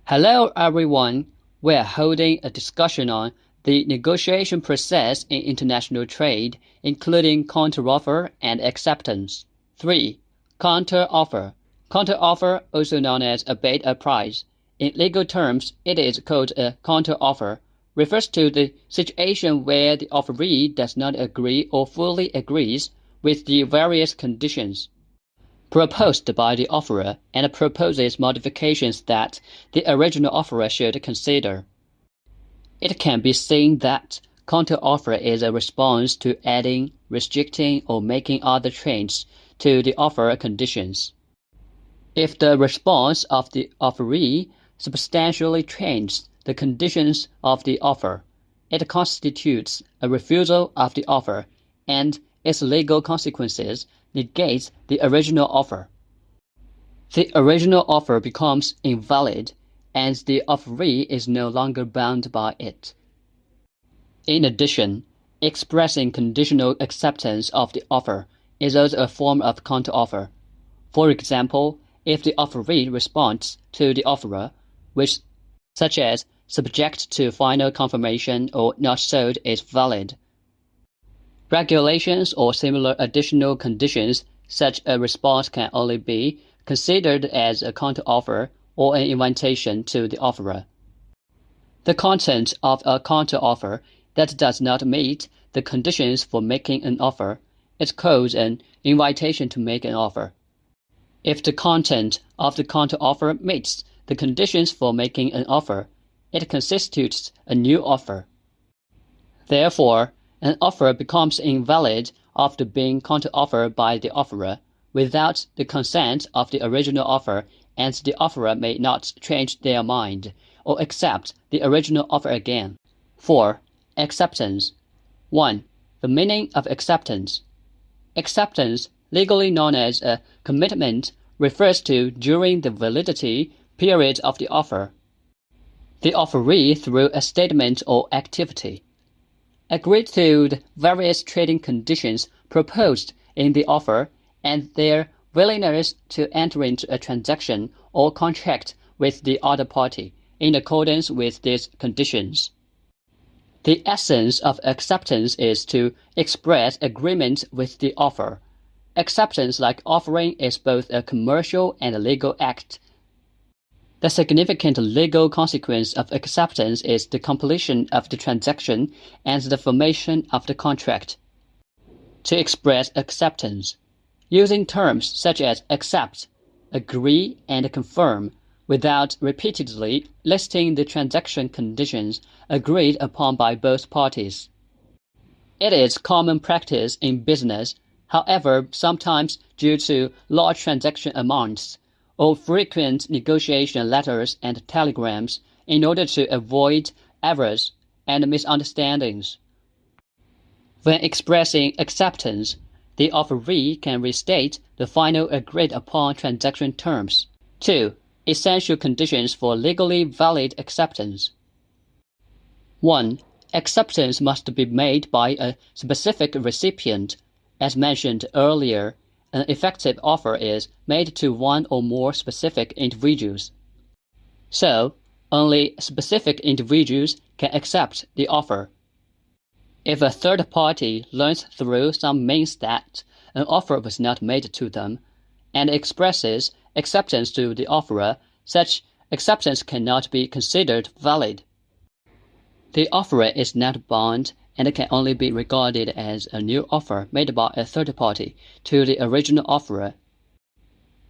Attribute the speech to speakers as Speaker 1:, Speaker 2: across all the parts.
Speaker 1: Hello everyone, we are holding a discussion on the negotiation process in international trade, including counteroffer and acceptance. 3. Counteroffer. Counteroffer, also known as a bid or price. In legal terms, it is called a counteroffer, refers to the situation where the offeree does not agree or fully agrees with the various conditions proposed by the offerer and proposes modifications that the original offerer should consider. It can be seen that counteroffer is a response to adding, restricting, or making other changes to the offer conditions. If the response of the offeree substantially changes the conditions of the offer, it constitutes a refusal of the offer, and its legal consequences negates the original offer. The original offer becomes invalid, and the offeree is no longer bound by it. In addition, expressing conditional acceptance of the offer is also a form of counteroffer. For example, if the offeree responds to the offerer, such as subject to final confirmation or not sold, is valid. Regulations or similar additional conditions, such a response can only be considered as a counteroffer or an invitation to the offerer. The content of a counteroffer that does not meet the conditions for making an offer is called an invitation to make an offer. If the content of the counteroffer meets the conditions for making an offer, it constitutes a new offer. Therefore, an offer becomes invalid after being counteroffered by the offerer without the consent of the original offer, and the offerer may not change their mind or accept the original offer again. 4. Acceptance. 1. The meaning of acceptance. Acceptance, legally known as a commitment, refers to during the validity period of the offer. The offeree, through a statement or activity, agreed to the various trading conditions proposed in the offer and their willingness to enter into a transaction or contract with the other party in accordance with these conditions. The essence of acceptance is to express agreement with the offer. Acceptance, like offering, is both a commercial and a legal act. The significant legal consequence of acceptance is the completion of the transaction and the formation of the contract. To express acceptance, using terms such as accept, agree, and confirm, without repeatedly listing the transaction conditions agreed upon by both parties. It is common practice in business, however, sometimes due to large transaction amounts, or frequent negotiation letters and telegrams, in order to avoid errors and misunderstandings. When expressing acceptance, the offeree can restate the final agreed upon transaction terms. 2. Essential conditions for legally valid acceptance. 1. Acceptance must be made by a specific recipient. As mentioned earlier, an effective offer is made to one or more specific individuals. So, only specific individuals can accept the offer. If a third party learns through some means that an offer was not made to them, and expresses acceptance to the offerer, such acceptance cannot be considered valid. The offerer is not bound and can only be regarded as a new offer made by a third party to the original offerer.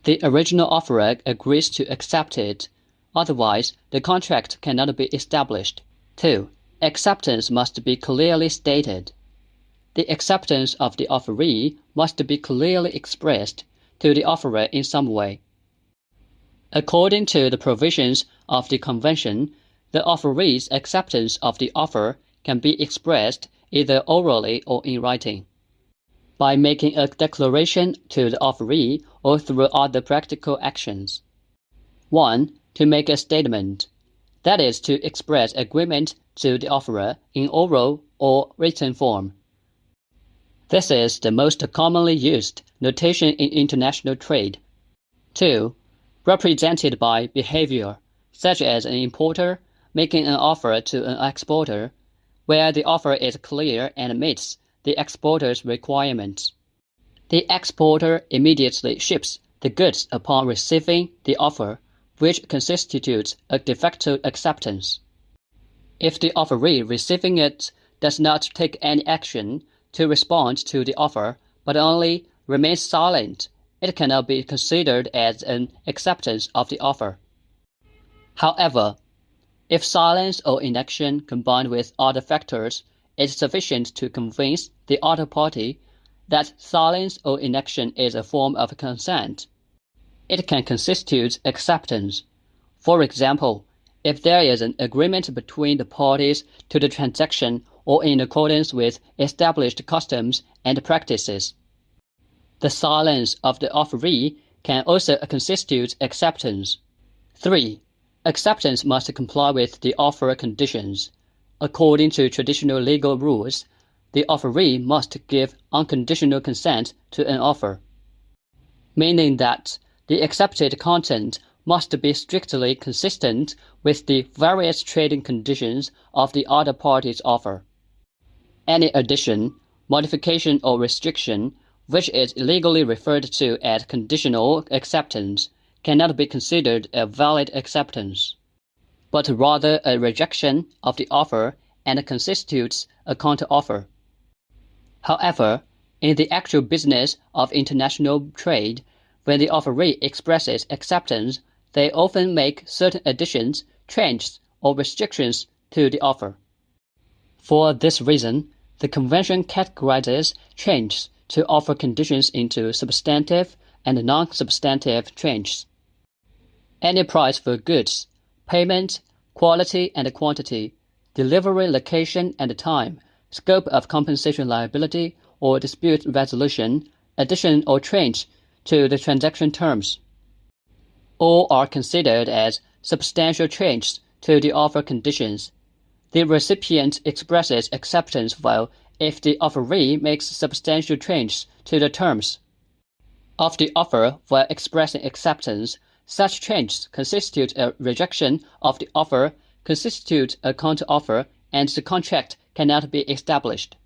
Speaker 1: The original offerer agrees to accept it, otherwise the contract cannot be established. 2. Acceptance must be clearly stated. The acceptance of the offeree must be clearly expressed to the offerer in some way. According to the provisions of the Convention, the offeree's acceptance of the offer can be expressed either orally or in writing, by making a declaration to the offeree or through other practical actions. 1. To make a statement, that is, to express agreement to the offerer in oral or written form. This is the most commonly used notation in international trade. 2. Represented by behavior, such as an importer making an offer to an exporter, where the offer is clear and meets the exporter's requirements. The exporter immediately ships the goods upon receiving the offer, which constitutes a de facto acceptance. If the offeree receiving it does not take any action to respond to the offer, but only remains silent, it cannot be considered as an acceptance of the offer. However, if silence or inaction combined with other factors is sufficient to convince the other party that silence or inaction is a form of consent, it can constitute acceptance. For example, if there is an agreement between the parties to the transaction or in accordance with established customs and practices. The silence of the offeree can also constitute acceptance. 3. Acceptance must comply with the offer conditions. According to traditional legal rules, the offeree must give unconditional consent to an offer, meaning that the accepted content must be strictly consistent with the various trading conditions of the other party's offer. Any addition, modification or restriction, which is legally referred to as conditional acceptance, cannot be considered a valid acceptance, but rather a rejection of the offer and constitutes a counteroffer. However, in the actual business of international trade, when the offeree expresses acceptance, they often make certain additions, changes, or restrictions to the offer. For this reason, the Convention categorizes changes to offer conditions into substantive and non-substantive changes. Any price for goods, payment, quality and quantity, delivery location and time, scope of compensation liability or dispute resolution, addition or change to the transaction terms. All are considered as substantial changes to the offer conditions. The recipient expresses acceptance while if the offeree makes substantial changes to the terms of the offer while expressing acceptance, such changes constitute a rejection of the offer, constitute a counteroffer, and the contract cannot be established.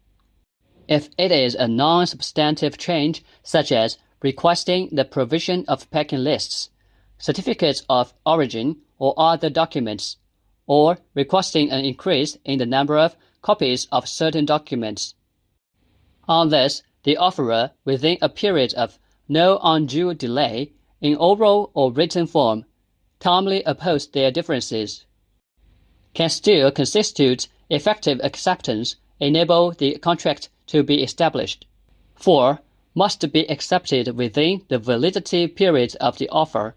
Speaker 1: If it is a non-substantive change, such as requesting the provision of packing lists, certificates of origin, or other documents, or requesting an increase in the number of copies of certain documents, unless the offerer, within a period of no undue delay, in oral or written form, timely oppose their differences, can still constitute effective acceptance, enable the contract to be established. 4. Must be accepted within the validity period of the offer.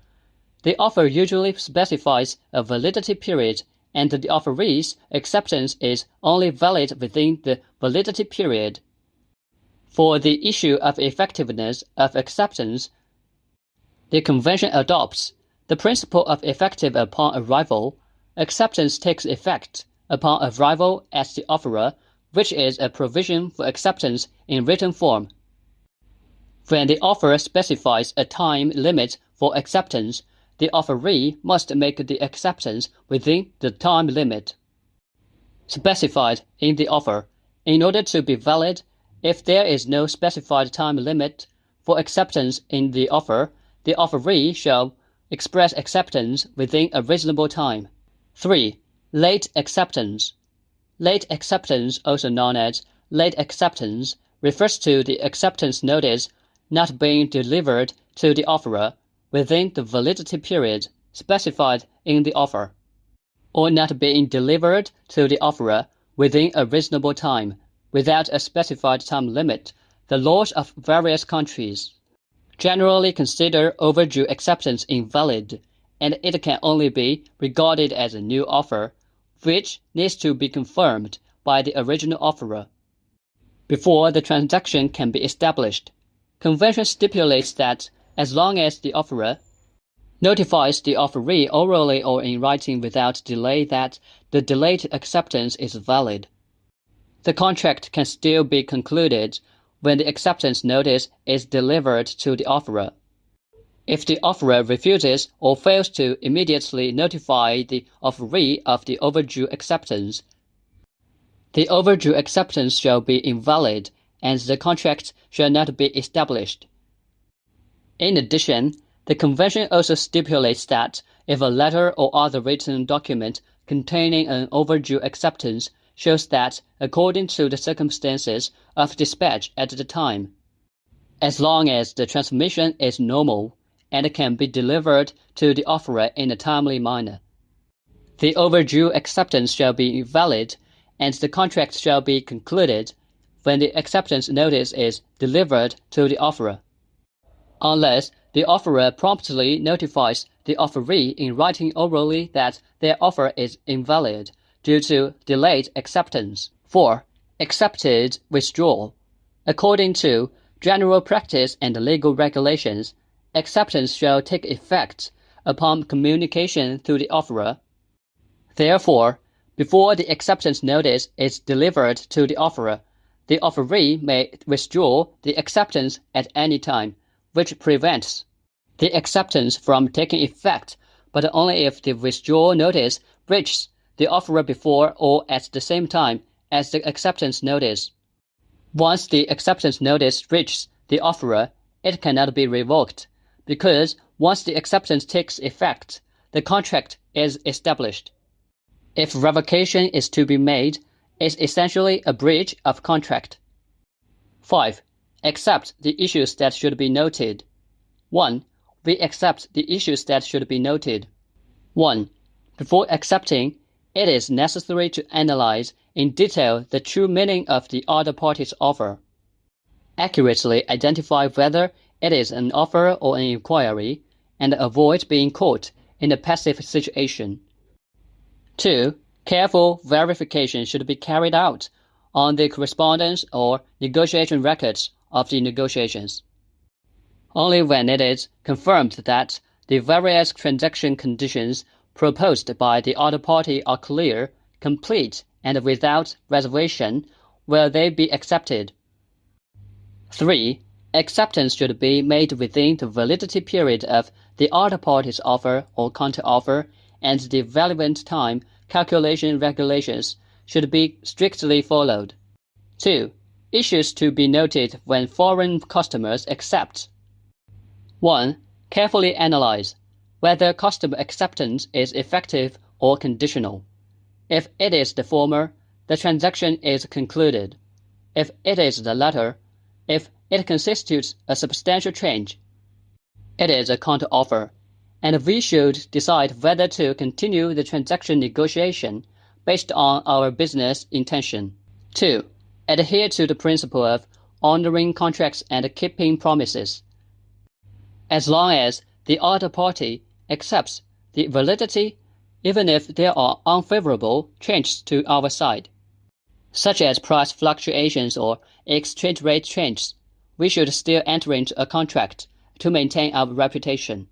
Speaker 1: The offer usually specifies a validity period, and the offeree's acceptance is only valid within the validity period. For the issue of effectiveness of acceptance, the Convention adopts the principle of effective upon arrival. Acceptance takes effect upon arrival as the offerer, which is a provision for acceptance in written form. When the offer specifies a time limit for acceptance, the offeree must make the acceptance within the time limit specified in the offer. In order to be valid, if there is no specified time limit for acceptance in the offeree shall express acceptance within a reasonable time. 3. Late acceptance. Late acceptance, also known as late acceptance, refers to the acceptance notice not being delivered to the offerer within the validity period specified in the offer, or not being delivered to the offerer within a reasonable time, without a specified time limit. The laws of various countries generally consider overdue acceptance invalid, and it can only be regarded as a new offer, which needs to be confirmed by the original offerer before the transaction can be established. Convention stipulates that as long as the offerer notifies the offeree orally or in writing without delay that the delayed acceptance is valid, the contract can still be concluded when the acceptance notice is delivered to the offerer. If the offeror refuses or fails to immediately notify the offeree of the overdue acceptance, the overdue acceptance shall be invalid and the contract shall not be established. In addition, the Convention also stipulates that if a letter or other written document containing an overdue acceptance shows that, according to the circumstances of dispatch at the time, as long as the transmission is normal and can be delivered to the offerer in a timely manner, the overdue acceptance shall be valid and the contract shall be concluded when the acceptance notice is delivered to the offerer, unless the offerer promptly notifies the offeree in writing orally that their offer is invalid due to delayed acceptance. 4. Accepted withdrawal. According to general practice and legal regulations, acceptance shall take effect upon communication to the offerer. Therefore, before the acceptance notice is delivered to the offerer, the offeree may withdraw the acceptance at any time, which prevents the acceptance from taking effect, but only if the withdrawal notice reaches the offerer before or at the same time as the acceptance notice. Once the acceptance notice reaches the offerer, it cannot be revoked, because once the acceptance takes effect, the contract is established. If revocation is to be made, it's essentially a breach of contract. 5. Accept the issues that should be noted. 1. We accept the issues that should be noted. 1. Before accepting, it is necessary to analyze in detail the true meaning of the other party's offer, accurately identify whether it is an offer or an inquiry, and avoid being caught in a passive situation. 2. Careful verification should be carried out on the correspondence or negotiation records of the negotiations. Only when it is confirmed that the various transaction conditions proposed by the other party are clear, complete, and without reservation will they be accepted. 3. Acceptance should be made within the validity period of the other party's offer or counteroffer, and the relevant time calculation regulations should be strictly followed. 2. Issues to be noted when foreign customers accept. 1. Carefully analyze whether customer acceptance is effective or conditional. If it is the former, the transaction is concluded. If it is the latter, if it constitutes a substantial change, it is a counteroffer, and we should decide whether to continue the transaction negotiation based on our business intention. 2. Adhere to the principle of honoring contracts and keeping promises. As long as the other party accepts the validity, even if there are unfavorable changes to our side, such as price fluctuations or exchange rate changes, we should still enter into a contract to maintain our reputation.